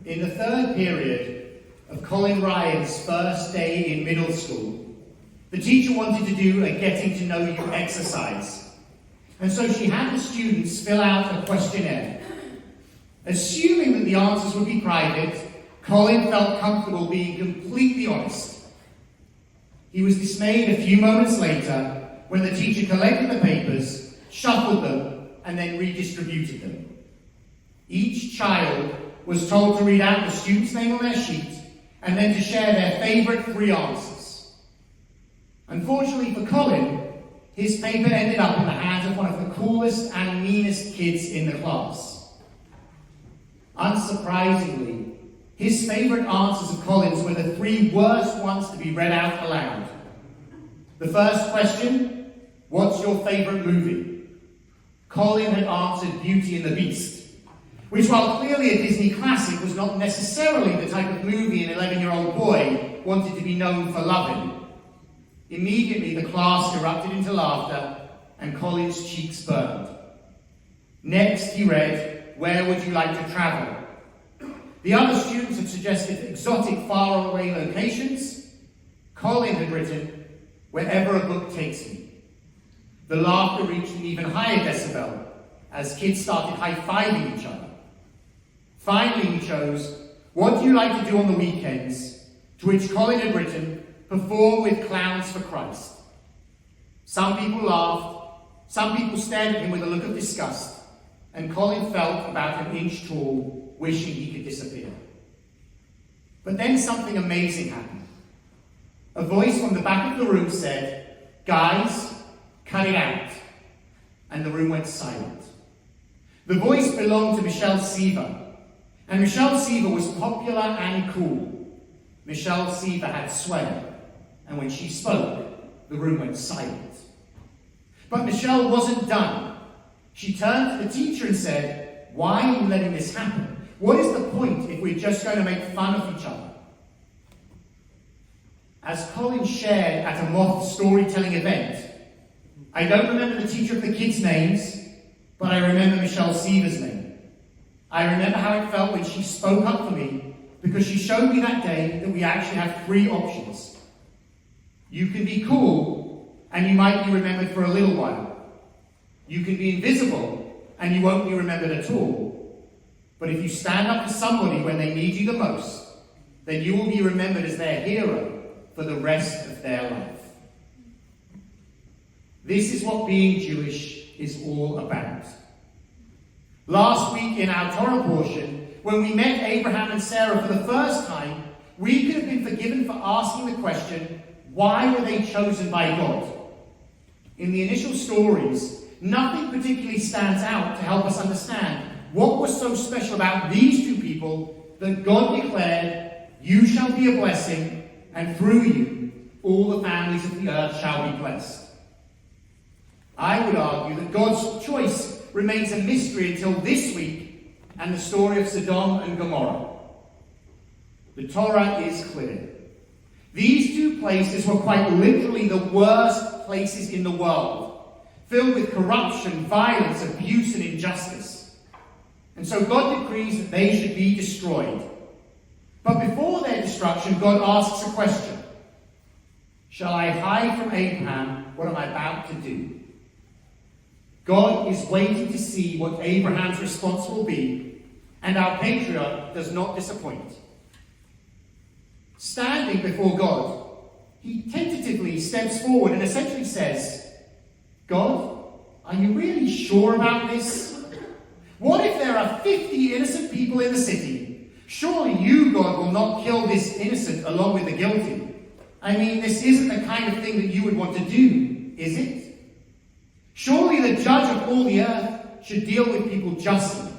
In the third period of Colin Ryan's first day in middle school, the teacher wanted to do a getting to know you exercise. And so she had the students fill out a questionnaire. Assuming that the answers would be private, Colin felt comfortable being completely honest. He was dismayed a few moments later when the teacher collected the papers, shuffled them, and then redistributed them. Each child was told to read out the student's name on their sheet and then to share their favourite 3 answers. Unfortunately for Colin, his paper ended up in the hands of one of the coolest and meanest kids in the class. Unsurprisingly, his favourite answers of Colin's were the 3 worst ones to be read out aloud. The first question, what's your favourite movie? Colin had answered Beauty and the Beast, which, while clearly a Disney classic, was not necessarily the type of movie an 11-year-old boy wanted to be known for loving. Immediately, the class erupted into laughter, and Colin's cheeks burned. Next, he read, Where would you like to travel? The other students had suggested exotic, faraway locations. Colin had written, Wherever a book takes me. The laughter reached an even higher decibel as kids started high-fiving each other. Finally, he chose, What do you like to do on the weekends? To which Colin had written, Perform with clowns for Christ. Some people laughed, some people stared at him with a look of disgust, and Colin felt about an inch tall, wishing he could disappear. But then something amazing happened. A voice from the back of the room said, Guys, cut it out. And the room went silent. The voice belonged to Michelle Seaver, and Michelle Seaver was popular and cool. Michelle Seaver had sway, and when she spoke, the room went silent. But Michelle wasn't done. She turned to the teacher and said, Why are you letting this happen? What is the point if we're just going to make fun of each other? As Colin shared at a mock storytelling event, I don't remember the teacher of the kids' names, but I remember Michelle Seaver's name. I remember how it felt when she spoke up for me, because she showed me that day that we actually have 3 options. You can be cool, and you might be remembered for a little while. You can be invisible, and you won't be remembered at all. But if you stand up for somebody when they need you the most, then you will be remembered as their hero for the rest of their life. This is what being Jewish is all about. Last week in our Torah portion, when we met Abraham and Sarah for the first time, we could have been forgiven for asking the question, why were they chosen by God? In the initial stories, nothing particularly stands out to help us understand what was so special about these 2 people that God declared, You shall be a blessing, and through you, all the families of the earth shall be blessed. I would argue that God's choice remains a mystery until this week and the story of Sodom and Gomorrah. The Torah is clear. These 2 places were quite literally the worst places in the world, filled with corruption, violence, abuse, and injustice. And so God decrees that they should be destroyed. But before their destruction, God asks a question. Shall I hide from Abraham what I'm about to do? God is waiting to see what Abraham's response will be, and our patriarch does not disappoint. Standing before God, he tentatively steps forward and essentially says, God, are you really sure about this? What if there are 50 innocent people in the city? Surely you, God, will not kill this innocent along with the guilty. I mean, this isn't the kind of thing that you would want to do, is it? Surely the judge of all the earth should deal with people justly.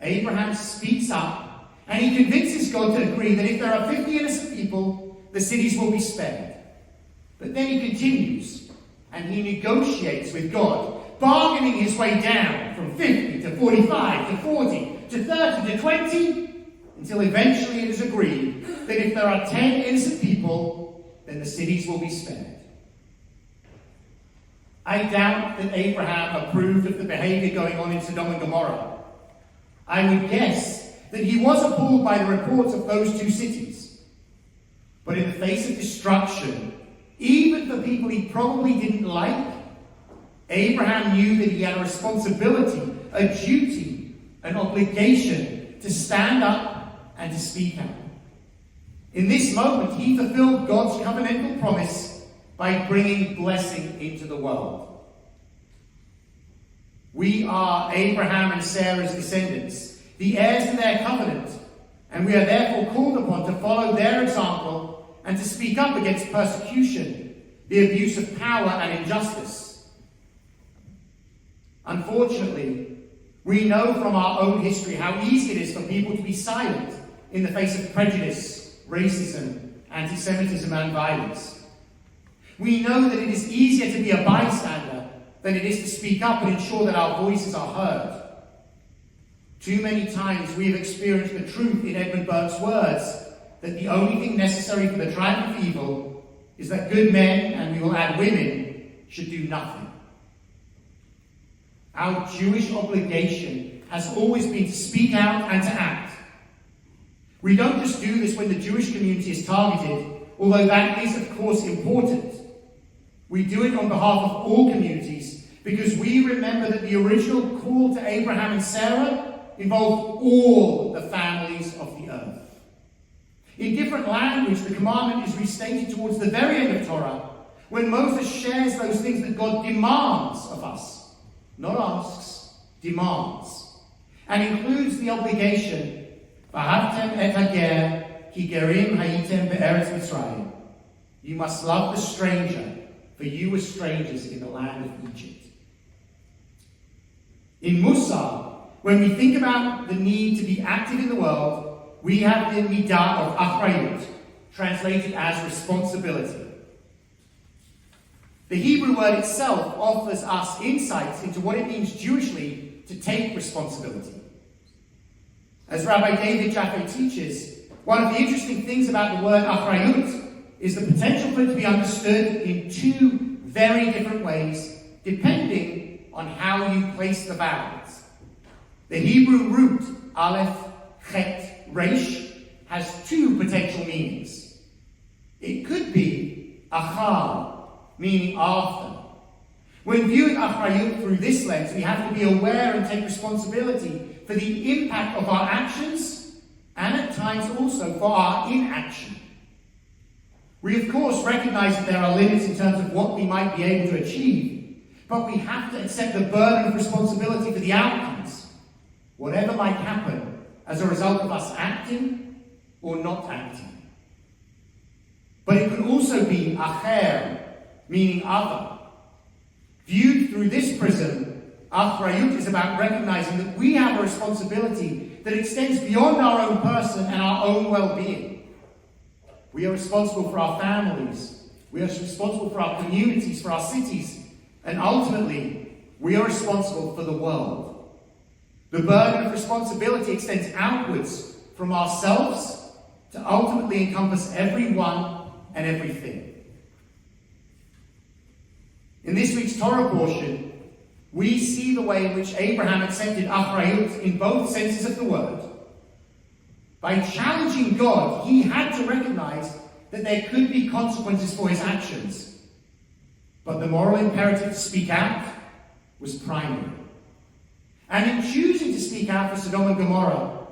Abraham speaks up, and he convinces God to agree that if there are 50 innocent people, the cities will be spared. But then he continues, and he negotiates with God, bargaining his way down from 50 to 45 to 40 to 30 to 20, until eventually it is agreed that if there are 10 innocent people, then the cities will be spared. I doubt that Abraham approved of the behavior going on in Sodom and Gomorrah. I would guess that he was appalled by the reports of those two cities. But in the face of destruction, even for people he probably didn't like, Abraham knew that he had a responsibility, a duty, an obligation to stand up and to speak out. In this moment, he fulfilled God's covenantal promise by bringing blessing into the world. We are Abraham and Sarah's descendants, the heirs to their covenant, and we are therefore called upon to follow their example and to speak up against persecution, the abuse of power and injustice. Unfortunately, we know from our own history how easy it is for people to be silent in the face of prejudice, racism, anti-Semitism and violence. We know that it is easier to be a bystander than it is to speak up and ensure that our voices are heard. Too many times we have experienced the truth in Edmund Burke's words that the only thing necessary for the triumph of evil is that good men, and we will add women, should do nothing. Our Jewish obligation has always been to speak out and to act. We don't just do this when the Jewish community is targeted, although that is, of course, important. We do it on behalf of all communities because we remember that the original call to Abraham and Sarah involved all the families of the earth. In different language, the commandment is restated towards the very end of Torah, when Moses shares those things that God demands of us, not asks, demands, and includes the obligation, "V'ahavtem et hager, ki gerim hayitem be'eretz Mitzrayim." You must love the stranger, for you were strangers in the land of Egypt. In Musar, when we think about the need to be active in the world, we have the midah of achrayut, translated as responsibility. The Hebrew word itself offers us insights into what it means Jewishly to take responsibility. As Rabbi David Jaffe teaches, one of the interesting things about the word achrayut is the potential for it to be understood in two very different ways, depending on how you place the vowels. The Hebrew root, aleph, chet, resh, has two potential meanings. It could be achar, meaning after. When viewing achrayut through this lens, we have to be aware and take responsibility for the impact of our actions, and at times also for our inaction. We of course recognize that there are limits in terms of what we might be able to achieve, but we have to accept the burden of responsibility for the outcomes, whatever might happen as a result of us acting or not acting. But it could also be acher, meaning other. Viewed through this prism, achrayut is about recognizing that we have a responsibility that extends beyond our own person and our own well-being. We are responsible for our families, we are responsible for our communities, for our cities, and ultimately, we are responsible for the world. The burden of responsibility extends outwards from ourselves to ultimately encompass everyone and everything. In this week's Torah portion, we see the way in which Abraham accepted achrayut in both senses of the word. By challenging God, he had to recognize that there could be consequences for his actions. But the moral imperative to speak out was primary. And in choosing to speak out for Sodom and Gomorrah,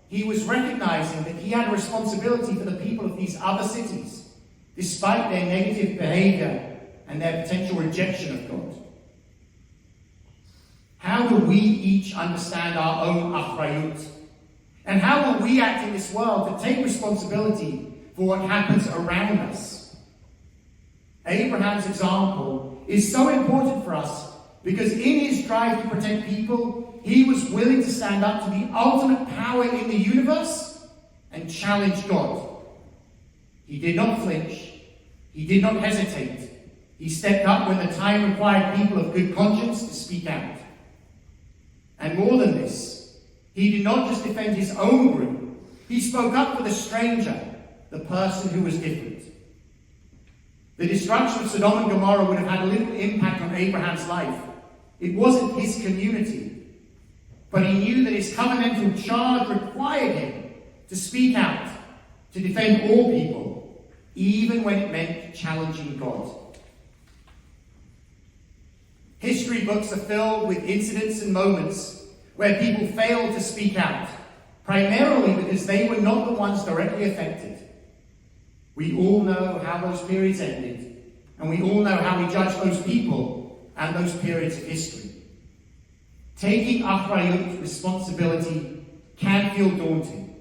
he was recognizing that he had a responsibility for the people of these other cities, despite their negative behavior and their potential rejection of God. How do we each understand our own achrayut? And how will we act in this world to take responsibility for what happens around us? Abraham's example is so important for us because in his drive to protect people, he was willing to stand up to the ultimate power in the universe and challenge God. He did not flinch. He did not hesitate. He stepped up when the time required people of good conscience to speak out. And more than this, he did not just defend his own group. He spoke up for the stranger, the person who was different. The destruction of Sodom and Gomorrah would have had little impact on Abraham's life. It wasn't his community. But he knew that his covenantal charge required him to speak out, to defend all people, even when it meant challenging God. History books are filled with incidents and moments where people failed to speak out, primarily because they were not the ones directly affected. We all know how those periods ended, and we all know how we judge those people and those periods of history. Taking achrayut, responsibility, can feel daunting.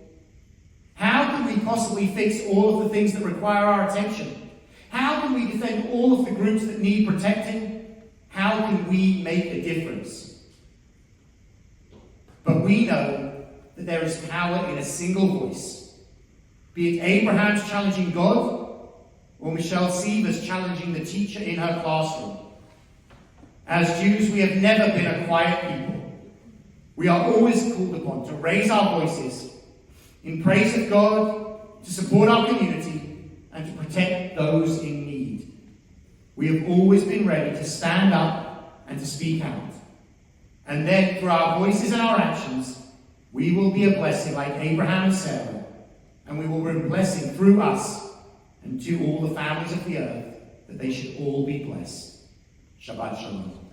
How can we possibly fix all of the things that require our attention? How can we defend all of the groups that need protecting? How can we make a difference? But we know that there is power in a single voice. Be it Abraham's challenging God, or Michelle Seaver's challenging the teacher in her classroom. As Jews, we have never been a quiet people. We are always called upon to raise our voices in praise of God, to support our community, and to protect those in need. We have always been ready to stand up and to speak out. And then, through our voices and our actions, we will be a blessing like Abraham and Sarah, and we will bring blessing through us and to all the families of the earth, that they should all be blessed. Shabbat Shalom.